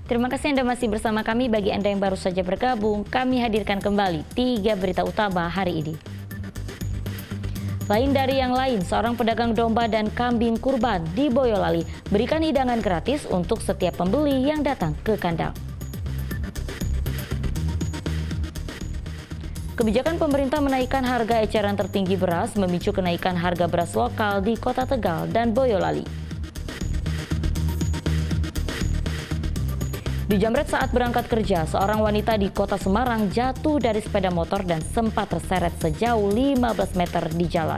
Terima kasih Anda masih bersama kami. Bagi Anda yang baru saja bergabung, kami hadirkan kembali 3 berita utama hari ini. Lain dari yang lain, seorang pedagang domba dan kambing kurban di Boyolali berikan hidangan gratis untuk setiap pembeli yang datang ke kandang. Kebijakan pemerintah menaikkan harga eceran tertinggi beras memicu kenaikan harga beras lokal di Kota Tegal dan Boyolali. Dijamret saat berangkat kerja, seorang wanita di Kota Semarang jatuh dari sepeda motor dan sempat terseret sejauh 15 meter di jalan.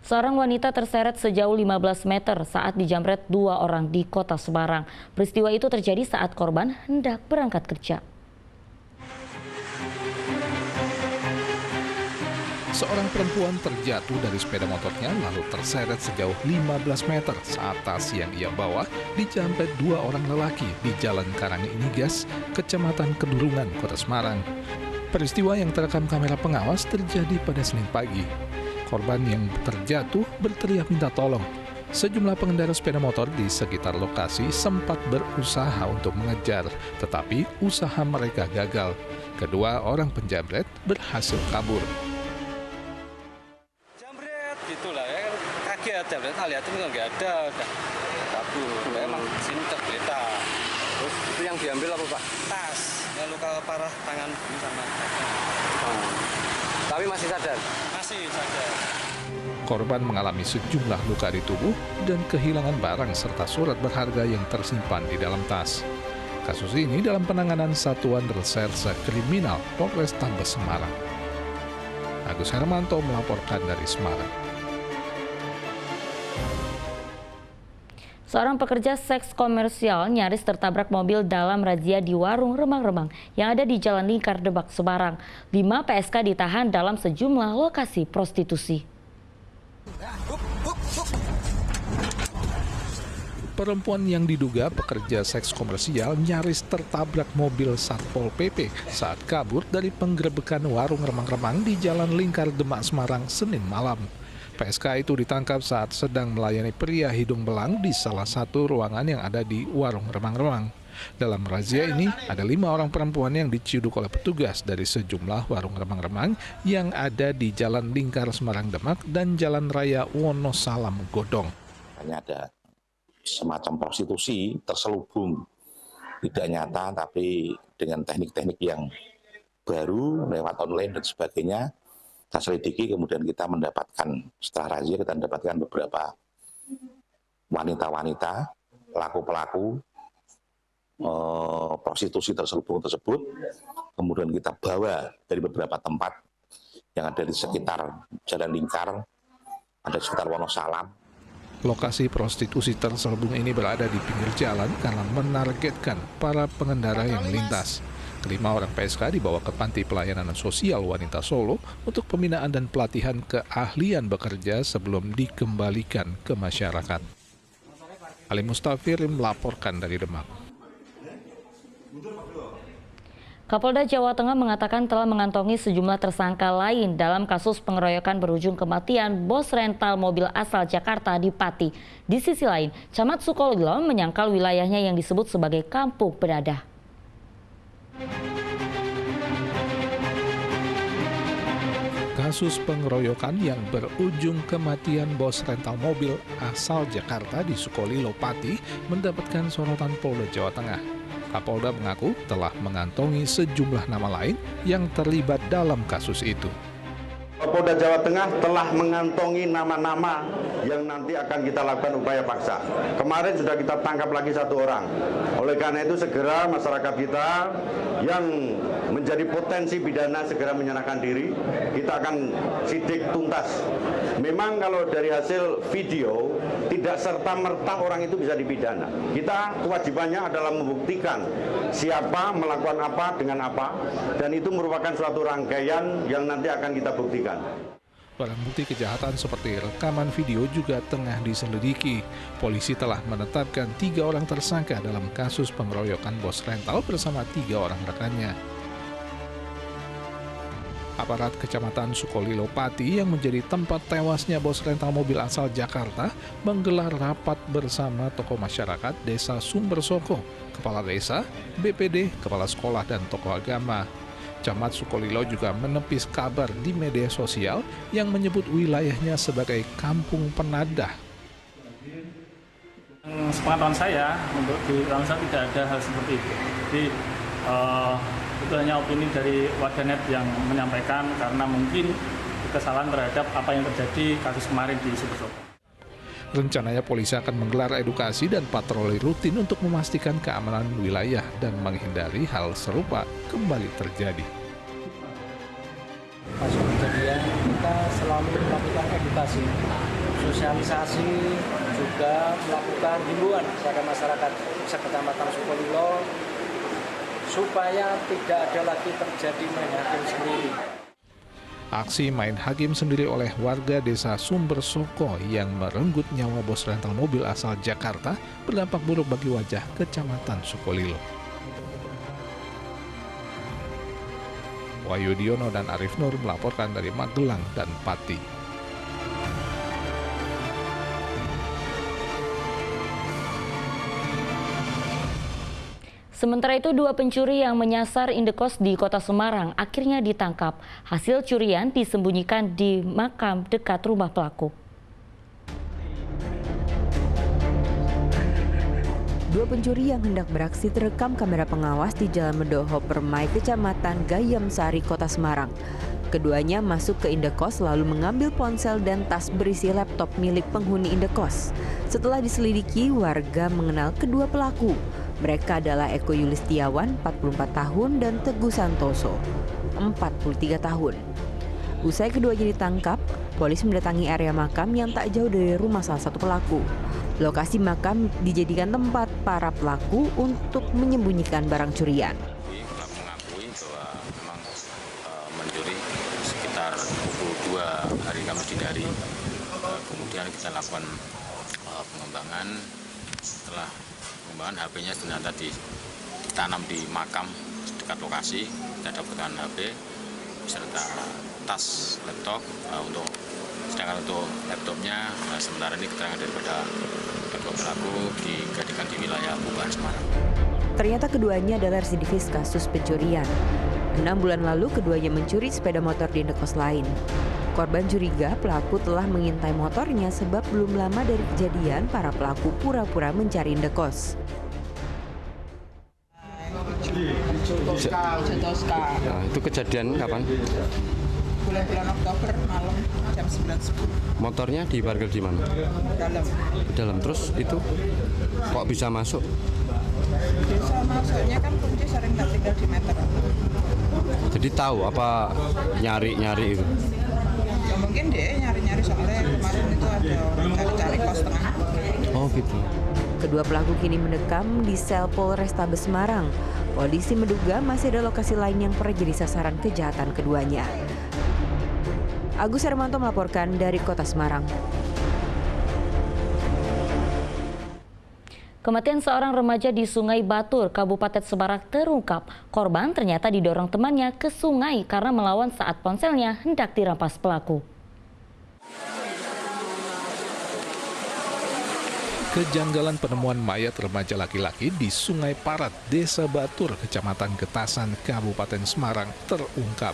Seorang wanita terseret sejauh 15 meter saat dijamret 2 orang di Kota Semarang. Peristiwa itu terjadi saat korban hendak berangkat kerja. Seorang perempuan terjatuh dari sepeda motornya lalu terseret sejauh 15 meter saat tas yang ia bawa dijamret 2 orang lelaki di Jalan Karanginigas, Kecamatan Kedurungan, Kota Semarang. Peristiwa yang terekam kamera pengawas terjadi pada Senin pagi. Korban yang terjatuh berteriak minta tolong. Sejumlah pengendara sepeda motor di sekitar lokasi sempat berusaha untuk mengejar, tetapi usaha mereka gagal. Kedua orang penjamret berhasil kabur. Gitulah ya, kaget ya, lihat itu nggak ada, udah kabur. Memang sini tergeletak. Terus itu yang diambil apa Pak? Tas, ya luka parah tangan sama kaki. Tapi masih sadar? Masih sadar. Korban mengalami sejumlah luka di tubuh dan kehilangan barang serta surat berharga yang tersimpan di dalam tas. Kasus ini dalam penanganan Satuan Reserse Kriminal Polres Tarbes Semarang. Agus Hermanto melaporkan dari Semarang. Seorang pekerja seks komersial nyaris tertabrak mobil dalam razia di warung remang-remang yang ada di Jalan Lingkar, Demak, Semarang. 5 PSK ditahan dalam sejumlah lokasi prostitusi. Perempuan yang diduga pekerja seks komersial nyaris tertabrak mobil Satpol PP saat kabur dari penggerebekan warung remang-remang di Jalan Lingkar, Demak, Semarang, Senin malam. PSK itu ditangkap saat sedang melayani pria hidung belang di salah satu ruangan yang ada di warung remang-remang. Dalam razia ini, ada 5 orang perempuan yang diciduk oleh petugas dari sejumlah warung remang-remang yang ada di Jalan Lingkar, Semarang, Demak, dan Jalan Raya Wonosalam, Godong. Hanya ada semacam prostitusi terselubung, tidak nyata, tapi dengan teknik-teknik yang baru, lewat online dan sebagainya. Kita selidiki, kemudian kita mendapatkan, setelah razia kita mendapatkan beberapa wanita-wanita, pelaku-pelaku prostitusi terselubung tersebut, kemudian kita bawa dari beberapa tempat yang ada di sekitar Jalan Lingkar, ada di sekitar Wonosalam. Lokasi prostitusi terselubung ini berada di pinggir jalan karena menargetkan para pengendara yang melintas. Kelima orang PSK dibawa ke Panti Pelayanan Sosial Wanita Solo untuk pembinaan dan pelatihan keahlian bekerja sebelum dikembalikan ke masyarakat. Ali Mustafir melaporkan dari Demak. Kapolda Jawa Tengah mengatakan telah mengantongi sejumlah tersangka lain dalam kasus pengeroyokan berujung kematian bos rental mobil asal Jakarta di Pati. Di sisi lain, Camat Sukolilo menyangkal wilayahnya yang disebut sebagai Kampung Pedadah. Kasus pengeroyokan yang berujung kematian bos rental mobil asal Jakarta di Sukolilo, Pati mendapatkan sorotan Polda Jawa Tengah. Kapolda mengaku telah mengantongi sejumlah nama lain yang terlibat dalam kasus itu. Polda Jawa Tengah telah mengantongi nama-nama yang nanti akan kita lakukan upaya paksa. Kemarin sudah kita tangkap lagi 1 orang. Oleh karena itu segera masyarakat kita yang menjadi potensi pidana segera menyerahkan diri. Kita akan sidik tuntas. Memang kalau dari hasil video tidak serta-merta orang itu bisa dipidana. Kita kewajibannya adalah membuktikan siapa melakukan apa dengan apa, dan itu merupakan suatu rangkaian yang nanti akan kita buktikan. Barang bukti kejahatan seperti rekaman video juga tengah diselidiki. Polisi telah menetapkan 3 orang tersangka dalam kasus pengeroyokan bos rental bersama 3 orang rekannya. Aparat Kecamatan Sukolilo Pati yang menjadi tempat tewasnya bos rental mobil asal Jakarta menggelar rapat bersama tokoh masyarakat Desa Sumbersoko, Kepala Desa, BPD, Kepala Sekolah, dan tokoh agama. Camat Sukolilo juga menepis kabar di media sosial yang menyebut wilayahnya sebagai kampung penadah. Sepengetahuan saya, untuk di Ramsar tidak ada hal seperti itu. Jadi itu hanya opini dari warganet yang menyampaikan karena mungkin kesalahan terhadap apa yang terjadi kasus kemarin di Sumbersoko. Rencananya polisi akan menggelar edukasi dan patroli rutin untuk memastikan keamanan wilayah dan menghindari hal serupa kembali terjadi. Pasca kejadian kita selalu melakukan edukasi, sosialisasi, juga melakukan himbauan kepada masyarakat Kecamatan Sukolilo supaya tidak ada lagi terjadi main hakim sendiri. Aksi main hakim sendiri oleh warga Desa Sumbersoko yang merenggut nyawa bos rental mobil asal Jakarta berdampak buruk bagi wajah Kecamatan Sukolilo. Wahyu Diono dan Arif Nur melaporkan dari Magelang dan Pati. Sementara itu, 2 pencuri yang menyasar indekos di Kota Semarang akhirnya ditangkap. Hasil curian disembunyikan di makam dekat rumah pelaku. 2 pencuri yang hendak beraksi terekam kamera pengawas di Jalan Medoho Permai, Kecamatan Gayam Sari, Kota Semarang. Keduanya masuk ke indekos lalu mengambil ponsel dan tas berisi laptop milik penghuni indekos. Setelah diselidiki, warga mengenal kedua pelaku. Mereka adalah Eko Yulistiawan, 44 tahun, dan Teguh Santoso, 43 tahun. Usai keduanya ditangkap, polisi mendatangi area makam yang tak jauh dari rumah salah satu pelaku. Lokasi makam dijadikan tempat para pelaku untuk menyembunyikan barang curian. Pelaku mengakui bahwa memang mencuri sekitar pukul 2 hari Kamis dini hari. Kemudian kita lakukan pengembangan. Setelah pengembangan, HP-nya ternyata ditanam di makam dekat lokasi. Kita dapatkan HP beserta tas laptop. Sedangkan untuk laptopnya, sementara ini keterangan daripada kedua pelaku digadikan di wilayah Buban, Semarang. Ternyata keduanya adalah residivis kasus pencurian. 6 bulan lalu keduanya mencuri sepeda motor di indekos lain. Korban curiga pelaku telah mengintai motornya sebab belum lama dari kejadian para pelaku pura-pura mencari indekos. Nah, itu kejadian kapan? Bulan Oktober malam jam 9.10. Motornya diparkir di mana? Dalam. Terus itu kok bisa masuk? Bisa masuknya kan kunci sering tak tinggal di meter. Jadi tahu apa nyari itu? Ya mungkin dia nyari-nyari soalnya kemarin itu ada orang cari-cari kos tengah. Oh gitu. Kedua pelaku kini mendekam di sel Polrestabes Semarang. Polisi menduga masih ada lokasi lain yang pernah jadi sasaran kejahatan keduanya. Agus Hermanto melaporkan dari Kota Semarang. Kematian seorang remaja di Sungai Batur, Kabupaten Semarang terungkap. Korban ternyata didorong temannya ke sungai karena melawan saat ponselnya hendak dirampas pelaku. Kejanggalan penemuan mayat remaja laki-laki di Sungai Parat, Desa Batur, Kecamatan Getasan, Kabupaten Semarang terungkap.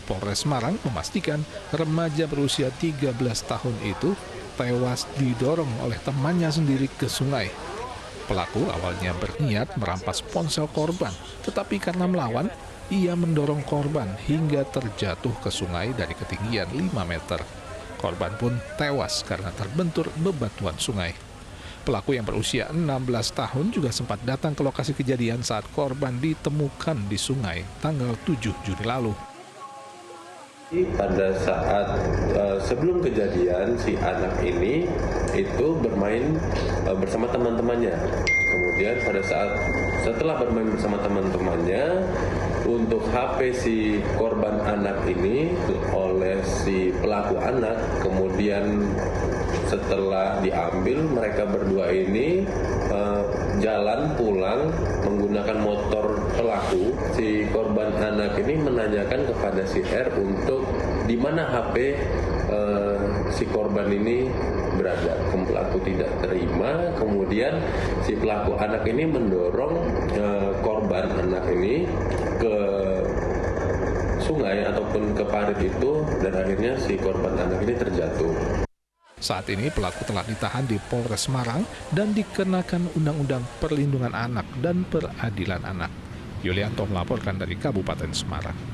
Polres Semarang memastikan remaja berusia 13 tahun itu tewas didorong oleh temannya sendiri ke sungai. Pelaku awalnya berniat merampas ponsel korban, tetapi karena melawan, ia mendorong korban hingga terjatuh ke sungai dari ketinggian 5 meter. Korban pun tewas karena terbentur bebatuan sungai. Pelaku yang berusia 16 tahun juga sempat datang ke lokasi kejadian saat korban ditemukan di sungai tanggal 7 Juni lalu. Pada saat sebelum kejadian, si anak ini itu bermain bersama teman-temannya. Kemudian pada saat setelah bermain bersama teman-temannya, untuk HP si korban anak ini oleh si pelaku anak, kemudian setelah diambil, mereka berdua ini jalan pulang menggunakan motor pelaku, si korban anak ini menanyakan kepada si R untuk di mana HP si korban ini berada. Pelaku tidak terima, kemudian si pelaku anak ini mendorong korban anak ini ke sungai ataupun ke parit itu, dan akhirnya si korban anak ini terjatuh. Saat ini pelaku telah ditahan di Polres Semarang dan dikenakan Undang-Undang Perlindungan Anak dan Peradilan Anak. Yulianto melaporkan dari Kabupaten Semarang.